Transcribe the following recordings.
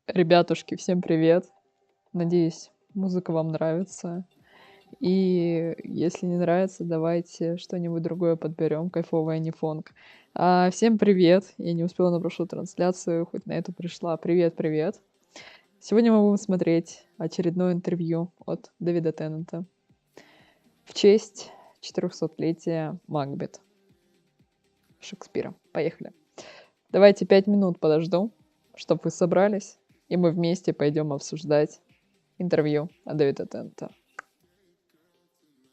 Ребятушки, всем привет! Надеюсь, музыка вам нравится. И если не нравится, давайте что-нибудь другое подберем, кайфовое, не фонк. Всем привет! Я не успела на прошлую трансляцию, хоть на эту пришла. Привет-привет! Сегодня мы будем смотреть очередное интервью от Дэвида Теннанта в честь 400-летия Макбет Шекспира. Поехали! Давайте 5 минут подожду, чтобы вы собрались, и мы вместе пойдем обсуждать интервью от Дэвида Теннанта.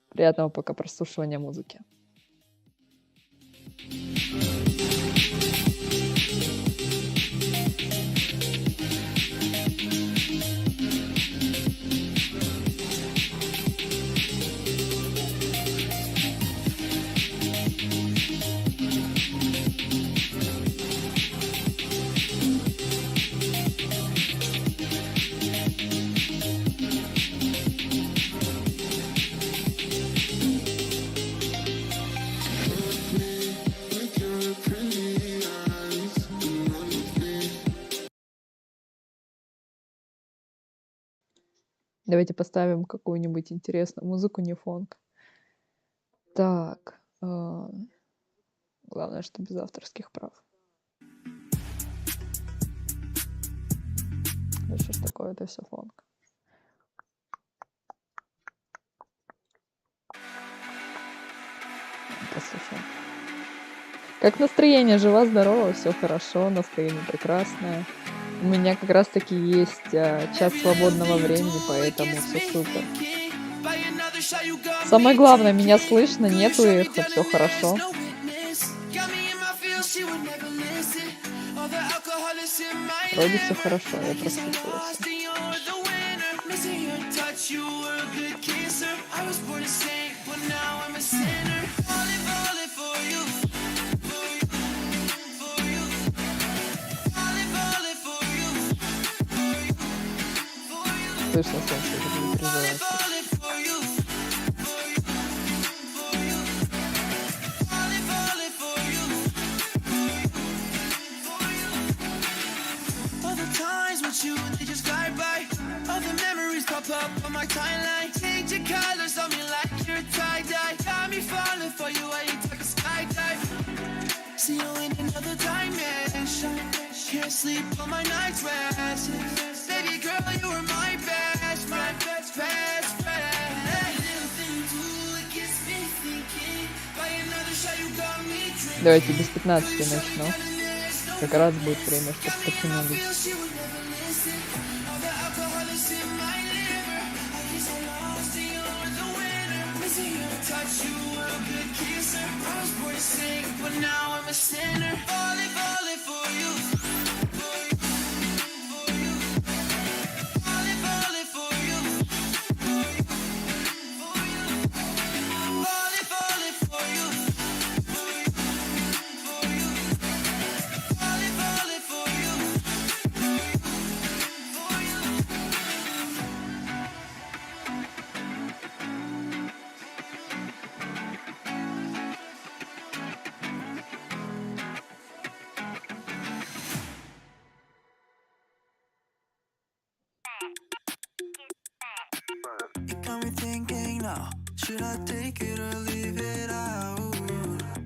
Приятного пока прослушивания музыки. Давайте поставим какую-нибудь интересную музыку, не фонк. Так, главное, что без авторских прав. Да что ж такое, это все фонк. Послушаем. Как настроение? Жива-здорова, все хорошо, настроение прекрасное. У меня как раз-таки есть час свободного времени, поэтому все супер. Самое главное, меня слышно, нету эха, все хорошо. Вроде все хорошо, я прослушалась. Слышно солнце, это не переживайте. You, they just glide by. All the memories pop up on my timeline. Change your colors on me like you're tie-dye. Got me falling for you while you take a skydive. See you in another dimension. Can't sleep on my night's rest. Baby girl, you were my best friend, best friend. Little thing too, it gets me thinking. By another shot you got me drinking. Давайте без 15 начну. Как раз будет время, чтобы потянулись. Should I take it or leave it out?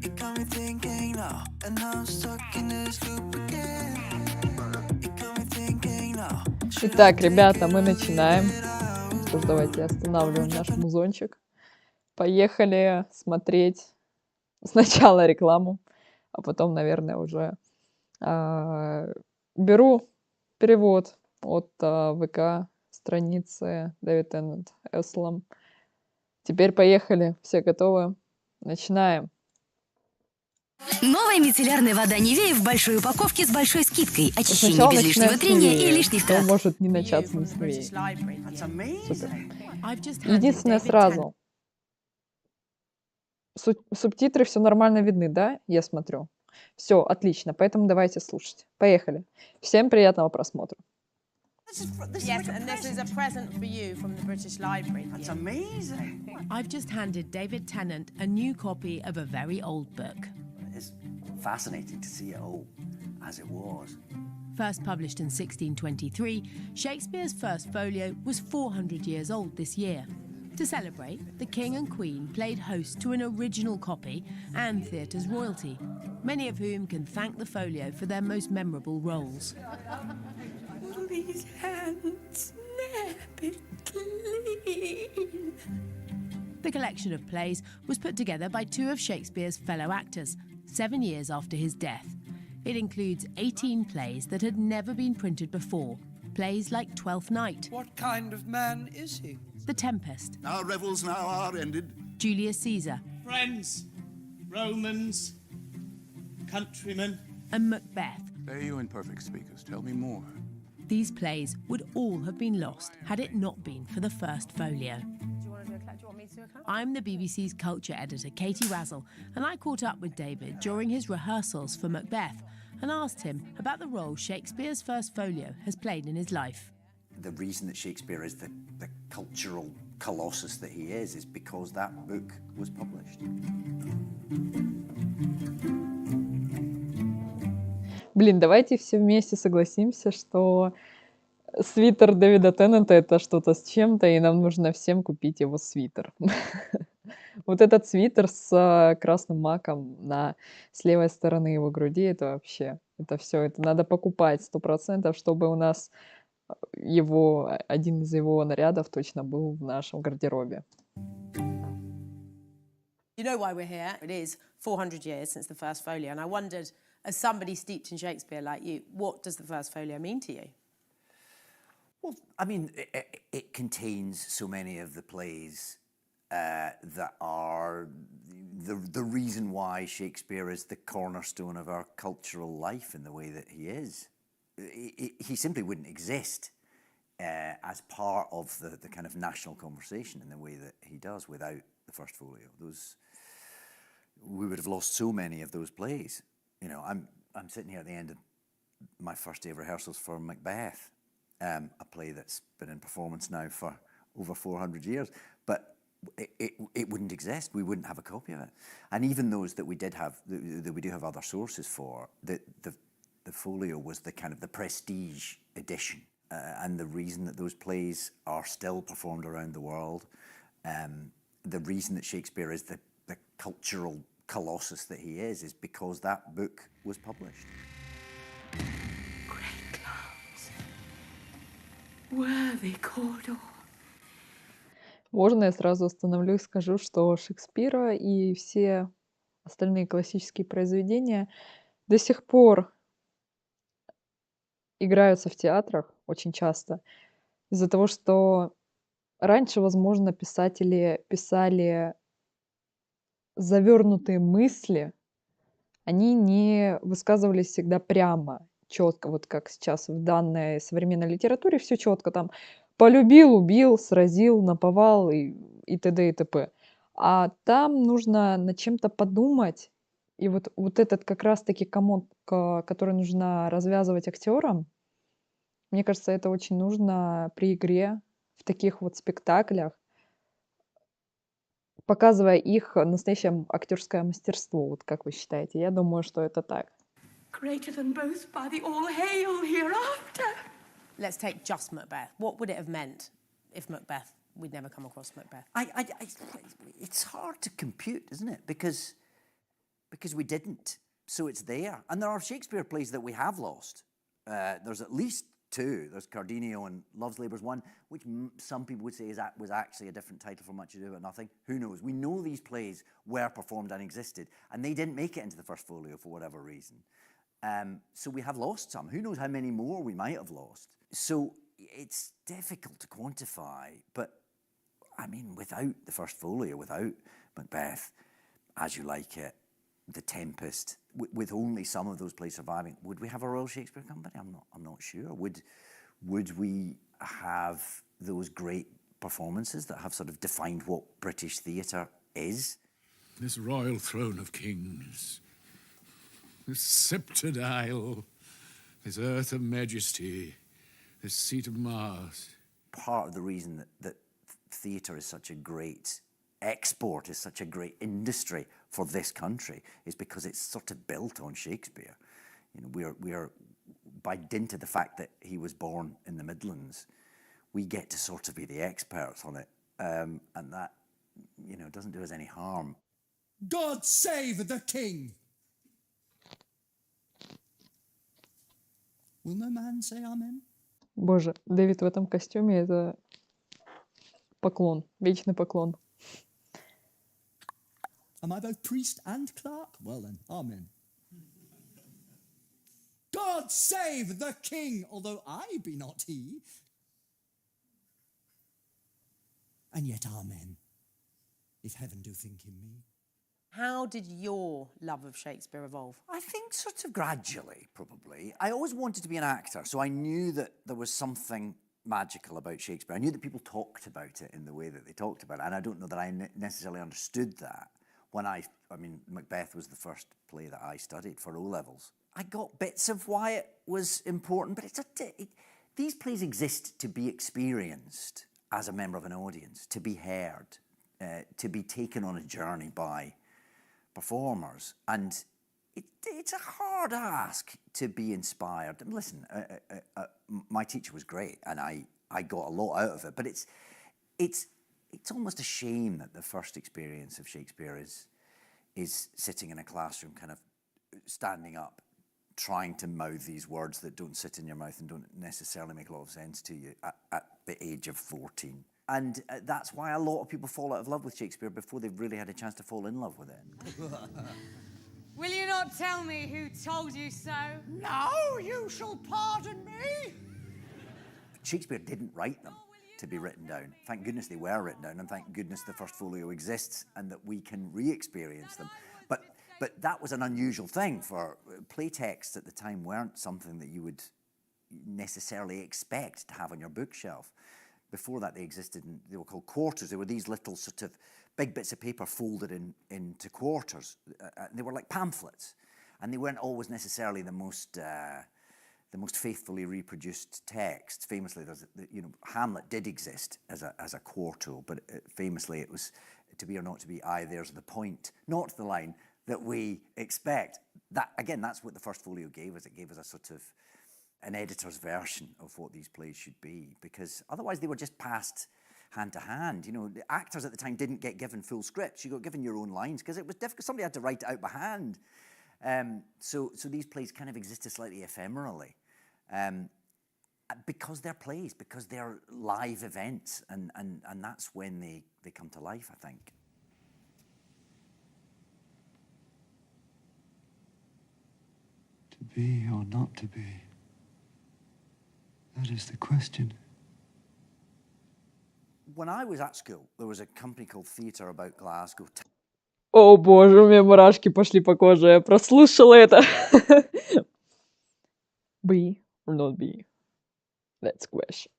It got me thinking now, and now I'm stuck in this loop again. It got me thinking now. Итак, ребята, мы начинаем. Что ж, давайте останавливаем наш музончик. Поехали смотреть сначала рекламу, а потом, наверное, уже беру перевод от ВК страницы Дэвид Теннант Эслам. Теперь поехали. Все готовы? Начинаем. Новая мицеллярная вода Нивея в большой упаковке с большой скидкой. Очищение Сначала без лишнего начинаем с трения и Нивеи. лишних Что трат. может не начаться не с Нивеи? Супер. Единственное сразу. Субтитры все нормально видны, да? Я смотрю. Все, отлично. Поэтому давайте слушать. Поехали. Всем приятного просмотра. Yes, and this is a present for you from the British Library. That's amazing. I've just handed David Tennant a new copy of a very old book. It's fascinating to see it all as it was. First published in 1623, Shakespeare's first folio was 400 years old this year. To celebrate, the King and Queen played host to an original copy and theatre's royalty, many of whom can thank the folio for their most memorable roles. Will these hands ne'er be clean? The collection of plays was put together by two of Shakespeare's fellow actors, 7 years after his death. It includes 18 plays that had never been printed before, plays like Twelfth Night, What kind of man is he? The Tempest, Our revels now are ended. Julius Caesar, Friends, Romans, countrymen. and Macbeth. There you imperfect speakers, tell me more. These plays would all have been lost had it not been for the first folio. I'm the BBC's culture editor, Katie Razzle, and I caught up with David during his rehearsals for Macbeth and asked him about the role Shakespeare's first folio has played in his life. The reason that Shakespeare is the cultural colossus that he is because that book was published. Блин, давайте все вместе согласимся, что свитер Дэвида Теннанта — это что-то с чем-то, и нам нужно всем купить его свитер. Вот этот свитер с красным маком с левой стороны его груди — это вообще, это все, это надо покупать 100%, чтобы у нас один из его нарядов точно был в нашем гардеробе. You know why we're here? It is 400 years since the first folio, and I wondered, as somebody steeped in Shakespeare like you, what does the first folio mean to you? Well, I mean, it contains so many of the plays that are the reason why Shakespeare is the cornerstone of our cultural life in the way that he is. He simply wouldn't exist as part of the kind of national conversation in the way that he does without the first folio. We would have lost so many of those plays. You know, I'm sitting here at the end of my first day of rehearsals for Macbeth, a play that's been in performance now for over 400 years, but it wouldn't exist. We wouldn't have a copy of it. And even those that we do have other sources for, the folio was the kind of the prestige edition, and the reason that those plays are still performed around the world, the reason that Shakespeare is the cultural colossus that he is because that book was published. Great clouds, worthy corridor. Можно я сразу остановлюсь и скажу, что Шекспира и все остальные классические произведения до сих пор играются в театрах очень часто из-за того, что раньше, возможно, писатели писали завернутые мысли, они не высказывались всегда прямо, четко, вот как сейчас в данной современной литературе все четко, там полюбил, убил, сразил, наповал и т.д. и т.п. А там нужно над чем-то подумать, и вот этот как раз-таки комок, который нужно развязывать актерам, мне кажется, это очень нужно при игре в таких вот спектаклях, показывая их настоящее актерское мастерство. Вот как вы считаете? Я думаю, что это так. Greater than both by the all hail hereafter. Let's take just Macbeth. What would it have meant if we'd never come across Macbeth? It's hard to compute, isn't it? Because we didn't, so it's there. And there are Shakespeare plays that we have lost. There's at least two. There's Cardenio and Love's Labour's Won, which some people would say was actually a different title for Much Ado About Nothing. Who knows? We know these plays were performed and existed, and they didn't make it into the first folio for whatever reason. So we have lost some. Who knows how many more we might have lost? So it's difficult to quantify, but I mean, without the first folio, without Macbeth, As You Like It, The Tempest, with only some of those plays surviving, would we have a Royal Shakespeare Company? I'm not sure. Would we have those great performances that have sort of defined what British theatre is? This royal throne of kings, this sceptred isle, this earth of majesty, this seat of Mars. Part of the reason that theatre is such a great export, is such a great industry for this country, is because it's sort of built on Shakespeare. You know, we are by dint of the fact that he was born in the Midlands, we get to sort of be the experts on it, and that, you know, doesn't do us any harm. God save the king! Will no man say amen? Боже, Дэвид в этом костюме — это поклон, вечный поклон. Am I both priest and clerk? Well then, amen. God save the king, although I be not he. And yet amen, if heaven do think in me. How did your love of Shakespeare evolve? I think sort of gradually, probably. I always wanted to be an actor, so I knew that there was something magical about Shakespeare. I knew that people talked about it in the way that they talked about it, and I don't know that I necessarily understood that. When I mean, Macbeth was the first play that I studied for O-levels. I got bits of why it was important, but these plays exist to be experienced as a member of an audience, to be heard, to be taken on a journey by performers. And it's a hard ask to be inspired. And listen, my teacher was great, and I got a lot out of it, but it's almost a shame that the first experience of Shakespeare is sitting in a classroom, kind of standing up, trying to mouth these words that don't sit in your mouth and don't necessarily make a lot of sense to you at the age of 14. And that's why a lot of people fall out of love with Shakespeare before they've really had a chance to fall in love with it. Will you not tell me who told you so? Now you shall pardon me. Shakespeare didn't write them to be written down. Thank goodness they were written down, and thank goodness the First Folio exists and that we can re-experience them. But that was an unusual thing. For play texts at the time weren't something that you would necessarily expect to have on your bookshelf. Before that, they existed, and they were called quarters. They were these little sort of big bits of paper folded into quarters. They were like pamphlets, and they weren't always necessarily the most faithfully reproduced text. Famously, Hamlet did exist as a quarto, but famously it was to be or not to be. Aye, there's the point, not the line that we expect. That again, that's what the First Folio gave us. It gave us a sort of an editor's version of what these plays should be, because otherwise they were just passed hand to hand. You know, the actors at the time didn't get given full scripts. You got given your own lines because it was difficult. Somebody had to write it out by hand. So these plays kind of existed slightly ephemerally, because they're plays, because they're live events, and that's when they come to life, I think. To be or not to be? That is the question. When I was at school, there was a company called Theatre About Glasgow. О боже, у меня мурашки пошли по коже. Я прослушала это. Be or not be? That's question.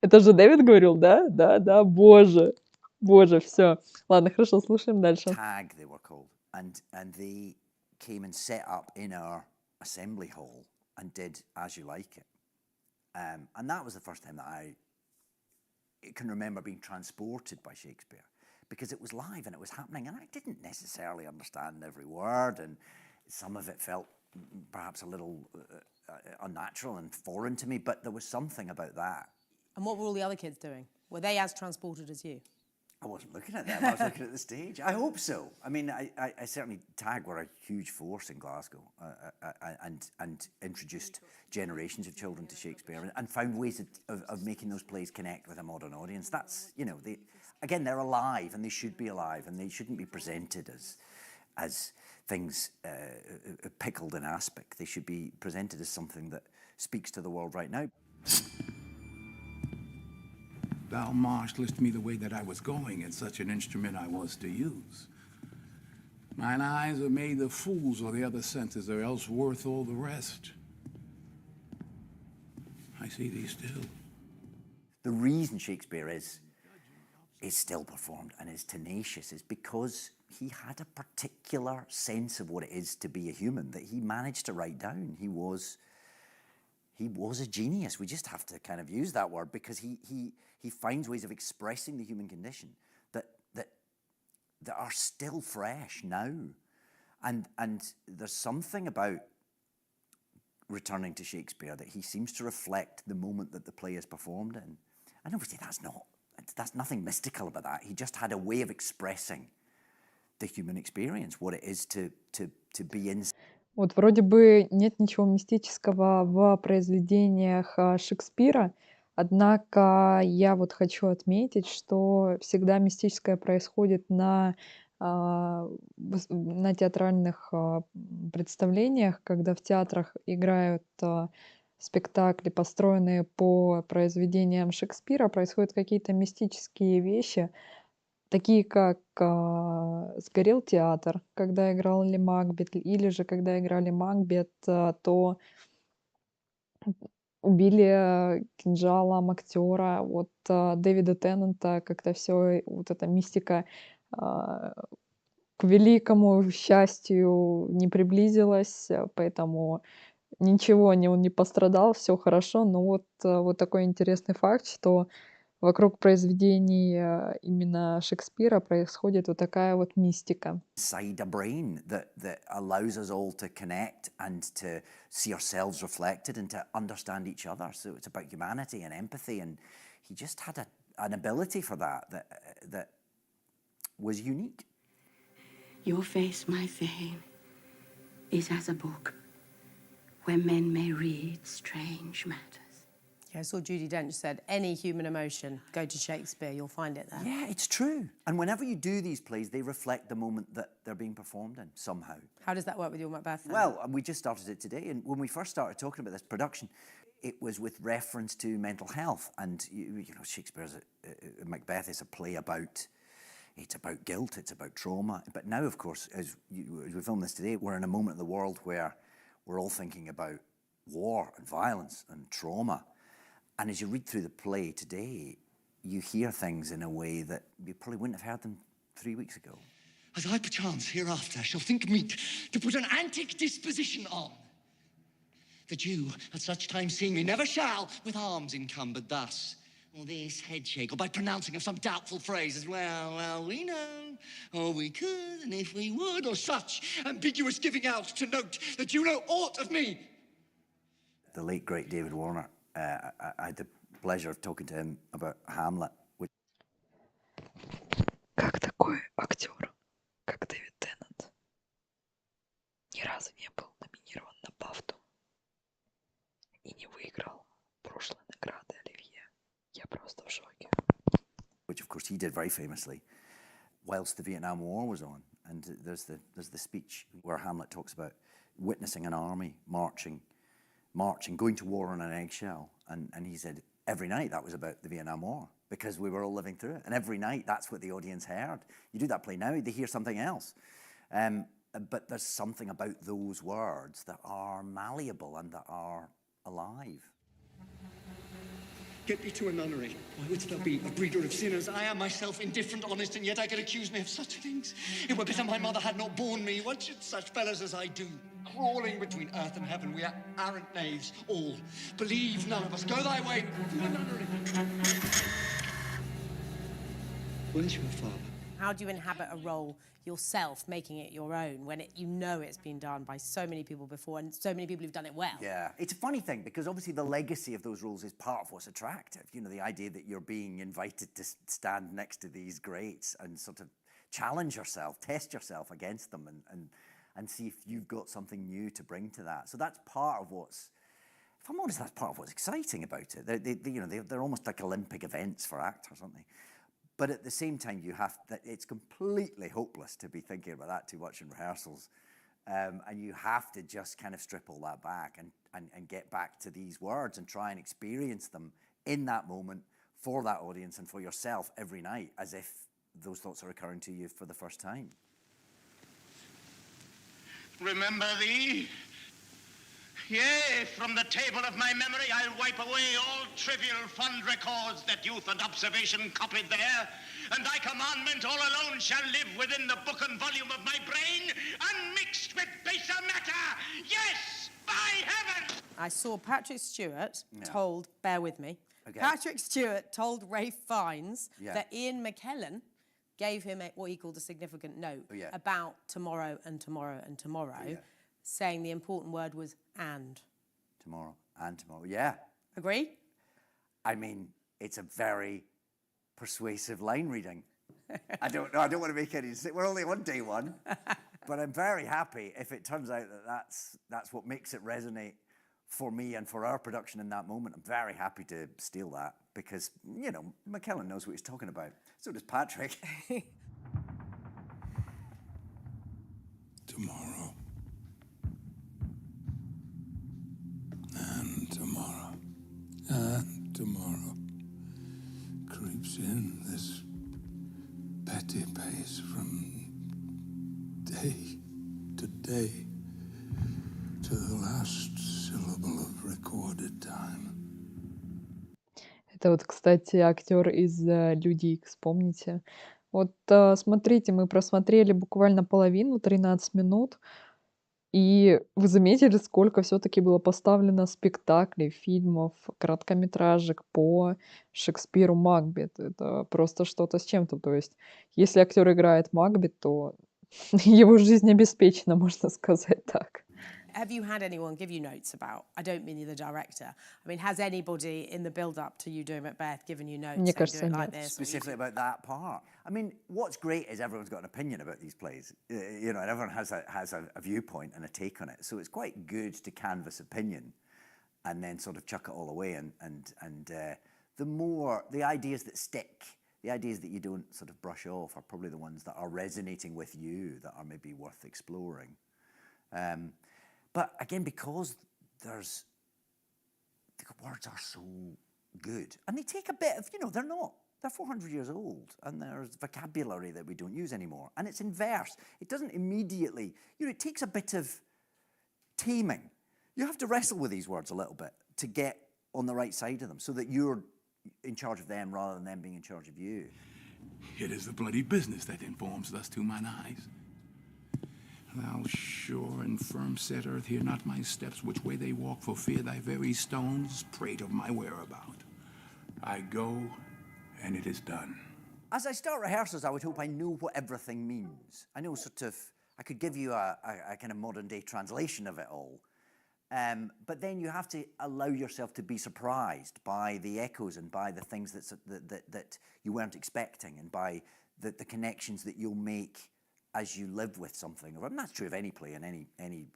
Это же Дэвид говорил, да? Да, боже. Боже, все. Ладно, хорошо, слушаем дальше. Tag, they were called. And they came and set up in our assembly hall and did As You Like It. And that was the first time that I can remember being transported by Shakespeare, because it was live and it was happening, and I didn't necessarily understand every word, and some of it felt perhaps a little unnatural and foreign to me, but there was something about that. And what were all the other kids doing? Were they as transported as you? I wasn't looking at them, I was looking at the stage. I hope so. I mean, I certainly, TAG were a huge force in Glasgow, and introduced generations of children to Shakespeare, and found ways of making those plays connect with a modern audience. That's, you know, they're alive, and they should be alive, and they shouldn't be presented as things pickled in aspic. They should be presented as something that speaks to the world right now. Thou marshalest me the way that I was going, and such an instrument I was to use. Mine eyes are made of fools, or the other senses are else worth all the rest. I see thee still. The reason Shakespeare is still performed and is tenacious is because he had a particular sense of what it is to be a human that he managed to write down. He was a genius. We just have to kind of use that word because he finds ways of expressing the human condition that are still fresh now. And there's something about returning to Shakespeare that he seems to reflect the moment that the play is performed in. And obviously that's nothing mystical about that. He just had a way of expressing the human experience, what it is to be in. Вот вроде бы нет ничего мистического в произведениях Шекспира, однако я вот хочу отметить, что всегда мистическое происходит на театральных представлениях, когда в театрах играют спектакли, построенные по произведениям Шекспира, происходят какие-то мистические вещи, такие как сгорел театр, когда играли Макбет, или же когда играли Макбет, то убили кинжалом актера. Вот Дэвида Теннанта как-то все вот эта мистика к великому счастью не приблизилась, поэтому ничего он не пострадал, все хорошо. Но вот такой интересный факт, что вокруг произведений именно Шекспира происходит вот такая вот мистика. Inside a brain that allows us all to connect and to see ourselves reflected and to understand each other. So it's about humanity and empathy, and he just had an ability for that was unique. Your face, my Thane, is as a book where men may read strange matters. Yeah, I saw Judi Dench said, any human emotion, go to Shakespeare, you'll find it there. Yeah, it's true. And whenever you do these plays, they reflect the moment that they're being performed in, somehow. How does that work with your Macbeth then? Well, we just started it today, and when we first started talking about this production, it was with reference to mental health. And, you know, Shakespeare's Macbeth is a play about, it's about guilt, it's about trauma. But now, of course, as we film this today, we're in a moment in the world where we're all thinking about war and violence and trauma. And as you read through the play today, you hear things in a way that you probably wouldn't have heard them 3 weeks ago. As I perchance hereafter shall think meet to put an antic disposition on, that you at such time seeing me never shall with arms encumbered thus, or this headshake, or by pronouncing of some doubtful phrase as well, we know, or we could, and if we would, or such ambiguous giving out to note that you know aught of me. The late, great David Warner, I had the pleasure of talking to him about Hamlet. Как такой актер, как Дэвид Теннант, ни разу не был номинирован на Бафту и не выиграл прошлой награды Оливье. Я просто в шоке. Which, of course, he did very famously whilst the Vietnam War was on. And there's the speech where Hamlet talks about witnessing an army marching, going to war on an eggshell. And he said every night that was about the Vietnam War because we were all living through it. And every night that's what the audience heard. You do that play now, they hear something else. But there's something about those words that are malleable and that are alive. Get me to a nunnery. Why wouldst thou be a breeder of sinners? I am myself indifferent, honest, and yet I could accuse me of such things. It were better my mother had not borne me. What should such fellows as I do? Crawling between earth and heaven, we are arrant knaves, all. Believe none of us. Go thy way to a nunnery. Where's your father? How do you inhabit a role yourself, making it your own, when you know it's been done by so many people before and so many people who've done it well? Yeah, it's a funny thing because obviously the legacy of those roles is part of what's attractive. You know, the idea that you're being invited to stand next to these greats and sort of challenge yourself, test yourself against them and see if you've got something new to bring to that. So that's part of what's, if I'm honest, that's part of what's exciting about it. They're almost like Olympic events for actors, aren't they? But at the same time, it's completely hopeless to be thinking about that too much in rehearsals. And you have to just kind of strip all that back and get back to these words and try and experience them in that moment for that audience and for yourself every night as if those thoughts are occurring to you for the first time. Remember thee? Yea, from the table of my memory I'll wipe away all trivial fond records that youth and observation copied there, and thy commandment all alone shall live within the book and volume of my brain, unmixed with baser matter. Yes, by heaven! I saw Patrick Stewart told, bear with me, Okay. Patrick Stewart told Ralph Fiennes Yeah. that Ian McKellen gave him what he called a significant note about tomorrow and tomorrow and tomorrow, saying the important word was and. Tomorrow and tomorrow, yeah. Agree? I mean, it's a very persuasive line reading. I don't know, I don't want to make any... We're only on day one, but I'm very happy if it turns out that that's what makes it resonate for me and for our production in that moment. I'm very happy to steal that because, you know, McKellen knows what he's talking about. So does Patrick. Tomorrow. And tomorrow. And tomorrow. Creeps in this petty pace from day to day to the last syllable of recorded time. Это вот, кстати, актер из «Люди Икс», помните? Вот смотрите, мы просмотрели буквально половину, 13 минут, и вы заметили, сколько все-таки было поставлено спектаклей, фильмов, короткометражек по Шекспиру «Макбет». Это просто что-то с чем-то. То есть, если актер играет Макбет, то его жизнь обеспечена, можно сказать так. Have you had anyone give you notes about, I don't mean the director, I mean, has anybody in the build-up to you doing Macbeth given you notes? Мне saying, кажется, do it like нет. this, Specifically about that part. I mean, what's great is everyone's got an opinion about these plays, you know, and everyone has a viewpoint and a take on it. So it's quite good to canvass opinion and then sort of chuck it all away. And the ideas that stick, the ideas that you don't sort of brush off are probably the ones that are resonating with you, that are maybe worth exploring. But again, because the words are so good, and they take a bit of, you know, they're 400 years old, and there's vocabulary that we don't use anymore, and it's in verse. It doesn't immediately, you know, it takes a bit of taming. You have to wrestle with these words a little bit to get on the right side of them, so that you're in charge of them rather than them being in charge of you. It is the bloody business that informs thus to mine eyes. Thou sure and firm set earth, hear not my steps, which way they walk, for fear thy very stones prate of my whereabout. I go, and it is done. As I start rehearsals, I would hope I know what everything means. I know I could give you a kind of modern day translation of it all. But then you have to allow yourself to be surprised by the echoes and by the things that you weren't expecting, and by the connections that you'll make as you live with something. And that's true of any play and any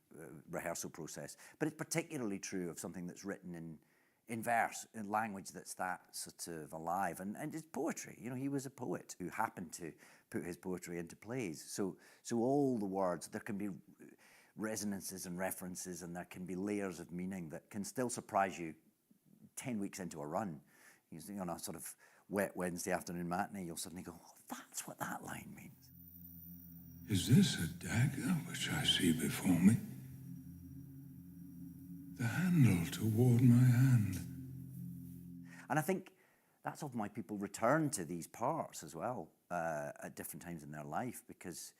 rehearsal process, but it's particularly true of something that's written in verse, in language that's that sort of alive. And it's poetry. You know, he was a poet who happened to put his poetry into plays. So all the words, there can be resonances and references, and there can be layers of meaning that can still surprise you 10 weeks into a run. You know, on a sort of wet Wednesday afternoon matinee, you'll suddenly go, oh, that's what that line means. Is this a dagger which I see before me? The handle toward my hand. And I think that's often why people return to these parts as well at different times in their life, because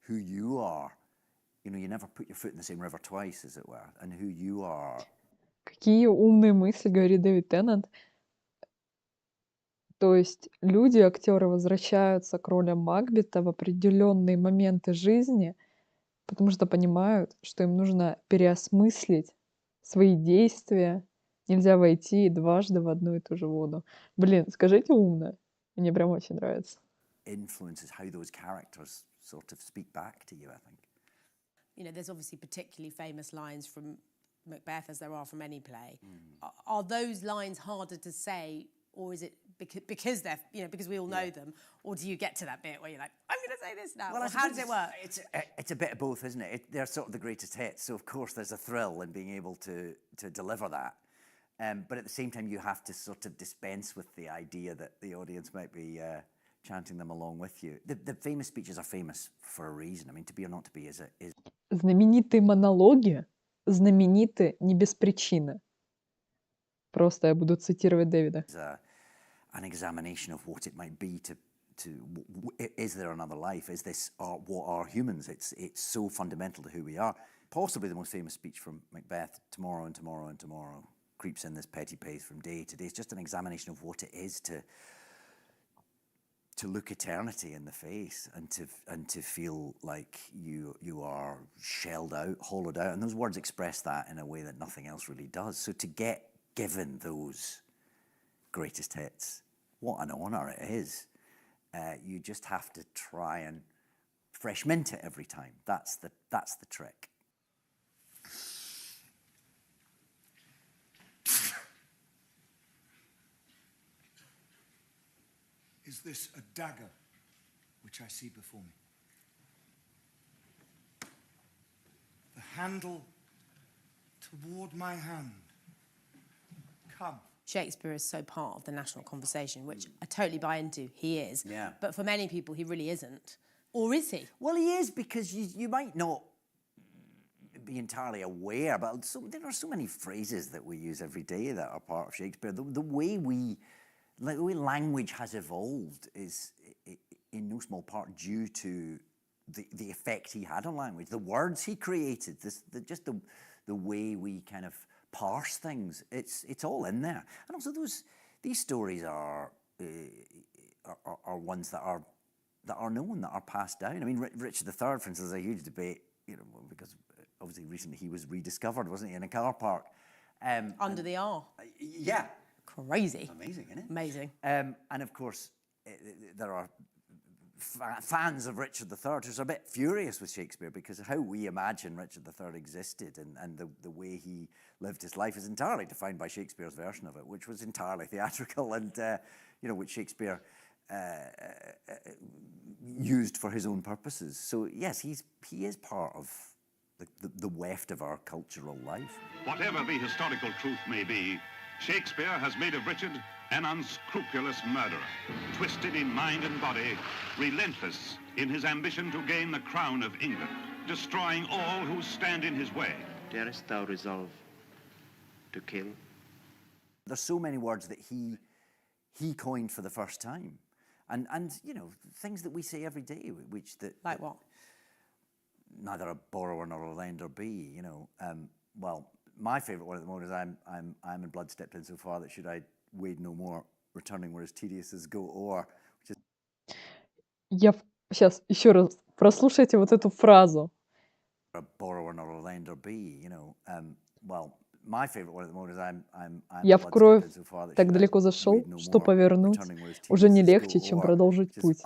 who you are, you know, you never put your foot in the same river twice, as it were, and who you are. Какие умные мысли говорит Дэвид Теннант. То есть люди, актеры, возвращаются к роли Макбета в определенные моменты жизни, потому что понимают, что им нужно переосмыслить свои действия. Нельзя войти дважды в одну и ту же воду. Блин, скажите умно. Мне прям очень нравится. Influences how those characters sort of speak back to you, I think. You know, there's obviously particularly famous lines from Macbeth, as there are from any play. Are those lines harder to say, or is it because they're, you know, because we all know them, or do you get to that bit where you're like, I'm going to say this now? Well, or how does it work? It's a bit of both, isn't it? They're sort of the greatest hits, so of course there's a thrill in being able to deliver that. But at the same time, you have to sort of dispense with the idea that the audience might be chanting them along with you. The famous speeches are famous for a reason. I mean, to be or not to be is Знаменитые монологи знамениты не без причины. Просто я буду цитировать Дэвида. An examination of what it might be to is there another life? Is this what are humans? It's so fundamental to who we are. Possibly the most famous speech from Macbeth, tomorrow and tomorrow and tomorrow creeps in this petty pace from day to day. It's just an examination of what it is to look eternity in the face and to feel like you are shelled out, hollowed out. And those words express that in a way that nothing else really does. So to get given those greatest hits, what an honour it is. You just have to try and fresh mint it every time. That's the trick. Is this a dagger which I see before me? The handle toward my hand. Come. Shakespeare is so part of the national conversation, which I totally buy into. He is. Yeah. But for many people, he really isn't. Or is he? Well, he is, because you might not be entirely aware, but there are so many phrases that we use every day that are part of Shakespeare. The way language has evolved is in no small part due to the effect he had on language, the words he created, just the way we kind of parse things. It's all in there. And also these stories are ones that are known, that are passed down. I mean, Richard III, for instance, is a huge debate, because obviously recently he was rediscovered, wasn't he, in a car park. Under the R. Yeah. Crazy. It's amazing, isn't it? Amazing. And of course, there are fans of Richard III who are a bit furious with Shakespeare, because how we imagine Richard III existed and the way he lived his life is entirely defined by Shakespeare's version of it, which was entirely theatrical and, which Shakespeare used for his own purposes. So yes, he is part of the weft of our cultural life. Whatever the historical truth may be, Shakespeare has made of Richard an unscrupulous murderer, twisted in mind and body, relentless in his ambition to gain the crown of England, destroying all who stand in his way. Darest thou resolve to kill? There's so many words that he coined for the first time. And things that we say every day, which that... Like what? Neither a borrower nor a lender be, well, my favourite one at the moment is I'm in blood stepped in so far that should I wade no more, returning where as tedious as go o'er, which is... Сейчас еще раз прослушайте вот эту фразу. A borrower nor a lender be, well, my favourite one at the moment is I'm Я в кровь так далеко зашел, что повернуть уже не легче, чем продолжить путь.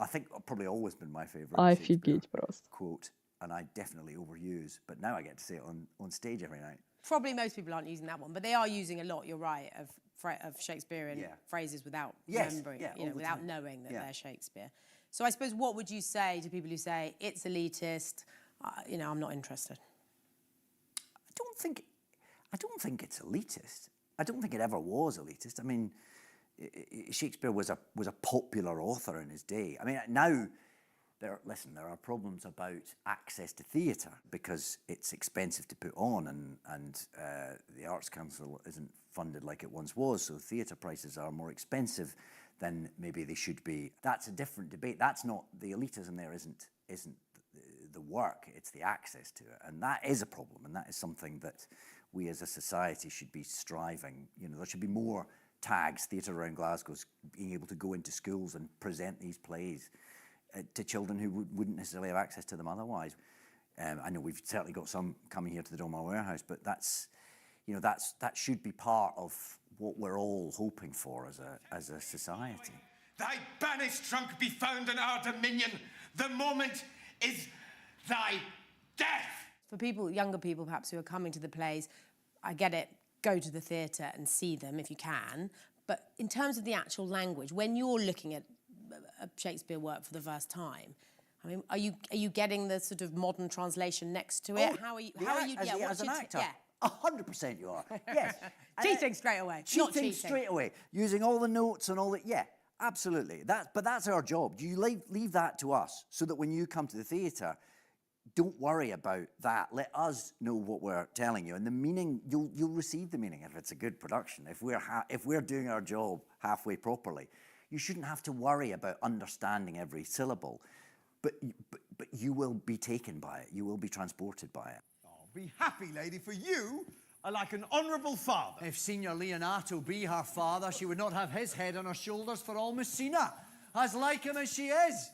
Офигеть просто. Quote, and I definitely overuse, but now I get to say it on stage every night. Probably most people aren't using that one, but they are using a lot, you're right, of Shakespearean phrases without remembering, without knowing that they're Shakespeare. So I suppose what would you say to people who say, it's elitist, I'm not interested? I don't think it's elitist. I don't think it ever was elitist. I mean, Shakespeare was a popular author in his day. I mean, now... There are problems about access to theatre because it's expensive to put on and the Arts Council isn't funded like it once was, so theatre prices are more expensive than maybe they should be. That's a different debate. That's not, the elitism there isn't the work, it's the access to it. And that is a problem, and that is something that we as a society should be striving. There should be more tags, theatre around Glasgow, being able to go into schools and present these plays to children who wouldn't necessarily have access to them otherwise. I know we've certainly got some coming here to the Doma Warehouse, but that should be part of what we're all hoping for as a society. Thy banished trunk be found in our dominion. The moment is thy death. For people, younger people perhaps who are coming to the plays, I get it, go to the theatre and see them if you can. But in terms of the actual language, when you're looking at a Shakespeare work for the first time, I mean, are you getting the sort of modern translation next to it? Oh, how are you? As an actor, 100% you are. Yes, cheating straight away. Not cheating straight away, using all the notes and all that. Yeah, absolutely. But that's our job. You leave that to us, so that when you come to the theatre, don't worry about that. Let us know what we're telling you, and the meaning, you'll receive the meaning if it's a good production. If we're doing our job halfway properly, you shouldn't have to worry about understanding every syllable, but you will be taken by it. You will be transported by it. Oh, be happy, lady, for you are like an honourable father. If Signor Leonato be her father, she would not have his head on her shoulders for all Messina, as like him as she is.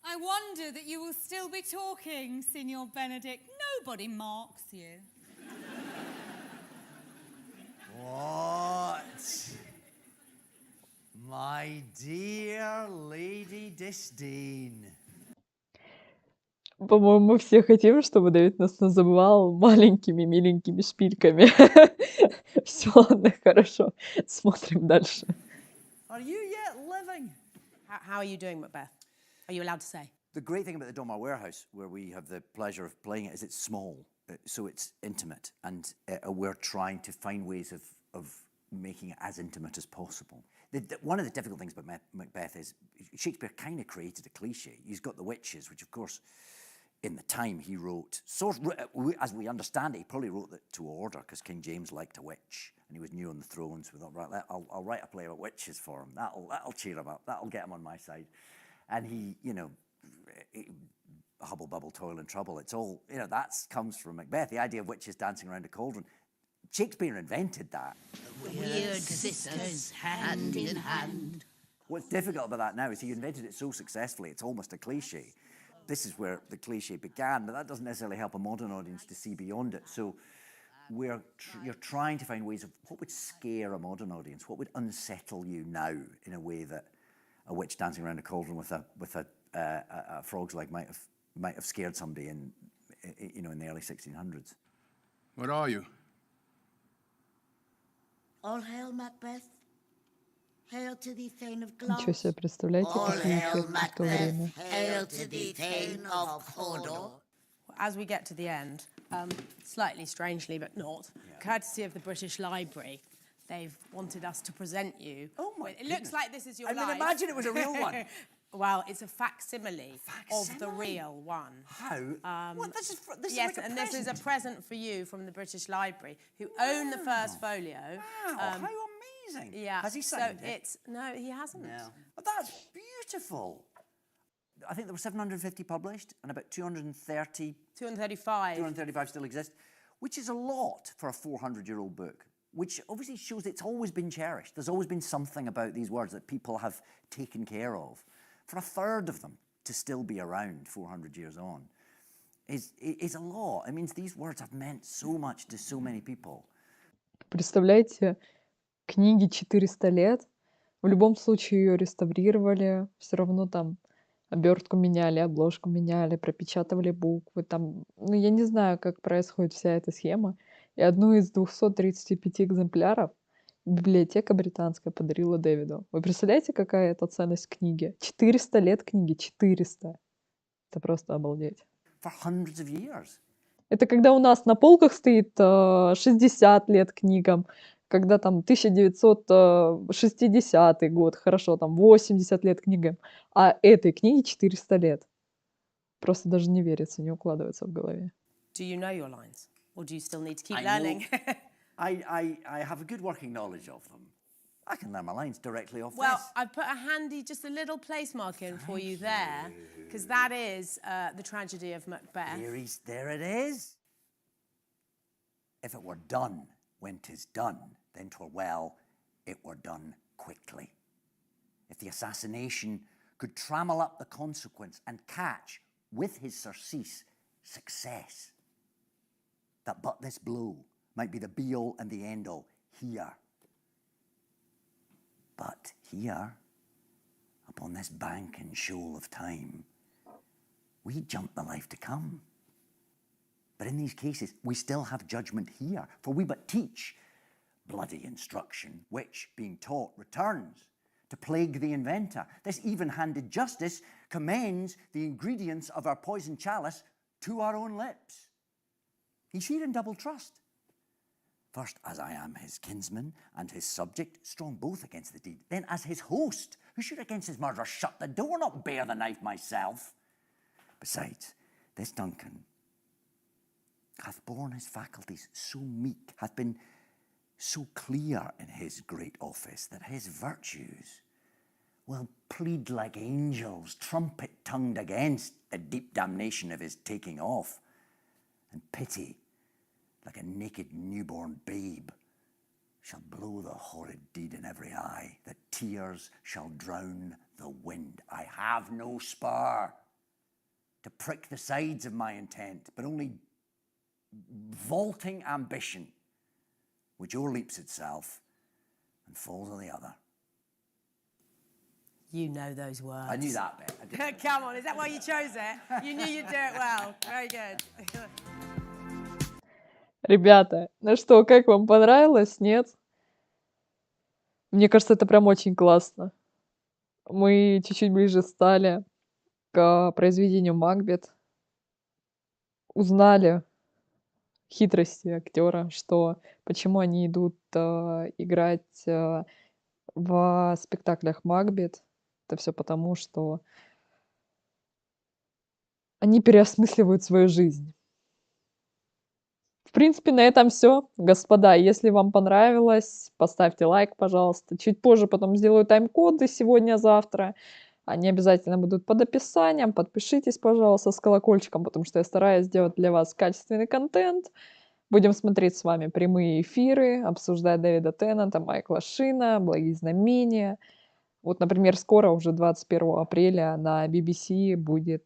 I wonder that you will still be talking, Signor Benedict. Nobody marks you. What? My dear Lady Disdain. По-моему, мы все хотим, чтобы Дэвид нас называл маленькими миленькими шпильками. Все, ладно, хорошо. Смотрим дальше. Are you yet living? How are you doing, Macbeth? Are you allowed to say? The great thing about the Donmar Warehouse, where we have the pleasure of playing it, is it's small, so it's intimate, and we're trying to find ways of making it as intimate as possible. One of the difficult things about Macbeth is Shakespeare kind of created a cliche. He's got the witches, which of course, in the time he wrote, as we understand it, he probably wrote it to order because King James liked a witch and he was new on the throne, so we thought, right, I'll write a play about witches for him. That'll cheer him up. That'll get him on my side. And he, hubble, bubble, toil and trouble. It's all, that comes from Macbeth, the idea of witches dancing around a cauldron. Shakespeare invented that. Weird sisters, hand in hand. What's difficult about that now is he invented it so successfully, it's almost a cliche. This is where the cliche began, but that doesn't necessarily help a modern audience to see beyond it. So you're trying to find ways of what would scare a modern audience, what would unsettle you now in a way that a witch dancing around a cauldron with a frog's leg might have scared somebody in the early 1600s. What are you? All hail Macbeth. Hail to thee, Thane of Glass. Ничего себе, представляете, какие эффекты в то время. Hail to thee, Thane of Hodor. As we get to the end, slightly strangely but not, courtesy of the British Library, they've wanted us to present you. Oh my It looks like this is your life. I mean, imagine it was a real one. Well, it's a facsimile of the real one. How? What? This is yes, like a and present. this is a present for you from the British Library, who own the first folio. Wow, how amazing. Yeah. Has he signed it? No, he hasn't. No. But that's beautiful. I think there were 750 published and about 235 still exist, which is a lot for a 400-year-old book, which obviously shows it's always been cherished. There's always been something about these words that people have taken care of. For a third of them to still be around 400 years on is a lot. It means these words have meant so much to so many people. Представляете, книге 400 лет, в любом случае ее реставрировали, все равно там обертку меняли, обложку меняли, пропечатывали буквы, там, я не знаю, как происходит вся эта схема. И одну из 235 экземпляров библиотека британская подарила Дэвиду. Вы представляете, какая это ценность книги? 400 лет книги, 400. Это просто обалдеть. For hundreds of years. Это когда у нас на полках стоит 60 лет книгам, когда там 1960 год, хорошо, там 80 лет книгам, а этой книге 400 лет. Просто даже не верится, не укладывается в голове. Do you know your lines? Or do you still need to keep learning? I have a good working knowledge of them. I can learn my lines directly off Well, this. I've put just a little place mark in for you there, because that is the tragedy of Macbeth. There it is. If it were done when 'tis done, then 'twere well it were done quickly. If the assassination could trammel up the consequence and catch, with his surcease, success, that but this blow might be the be-all and the end-all here. But here, upon this bank and shoal of time, we jump the life to come. But in these cases, we still have judgment here, for we but teach bloody instruction, which, being taught, returns to plague the inventor. This even-handed justice commends the ingredients of our poisoned chalice to our own lips. He's here in double trust. First, as I am his kinsman and his subject, strong both against the deed. Then as his host, who should against his murderer shut the door, not bear the knife myself. Besides, This Duncan hath borne his faculties so meek, hath been so clear in his great office, that his virtues will plead like angels, trumpet-tongued against the deep damnation of his taking off, and pity, like a naked newborn babe, shall blow the horrid deed in every eye, that tears shall drown the wind. I have no spur to prick the sides of my intent, but only vaulting ambition, which o'erleaps itself and falls on the other. You know those words. I knew that bit. I did. Come on, is that why you chose it? You knew you'd do it well. Very good. Ребята, ну что, как вам понравилось? Нет? Мне кажется, это прям очень классно. Мы чуть-чуть ближе стали к произведению «Макбет». Узнали хитрости актера, что почему они идут играть в спектаклях «Макбет». Это все потому, что они переосмысливают свою жизнь. В принципе, на этом все, господа. Если вам понравилось, поставьте лайк, пожалуйста. Чуть позже потом сделаю тайм-коды сегодня-завтра. Они обязательно будут под описанием. Подпишитесь, пожалуйста, с колокольчиком, потому что я стараюсь сделать для вас качественный контент. Будем смотреть с вами прямые эфиры, обсуждать Дэвида Теннанта, Майкла Шина, «Благие знамения». Вот, например, скоро, уже 21 апреля, на BBC будет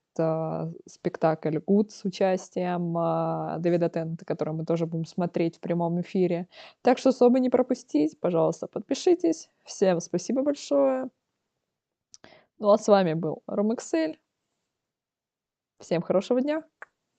спектакль «Good» с участием Дэвида Теннанта, который мы тоже будем смотреть в прямом эфире. Так что, чтобы не пропустить, пожалуйста, подпишитесь. Всем спасибо большое. Ну а с вами был РУССКИЕ. Всем хорошего дня.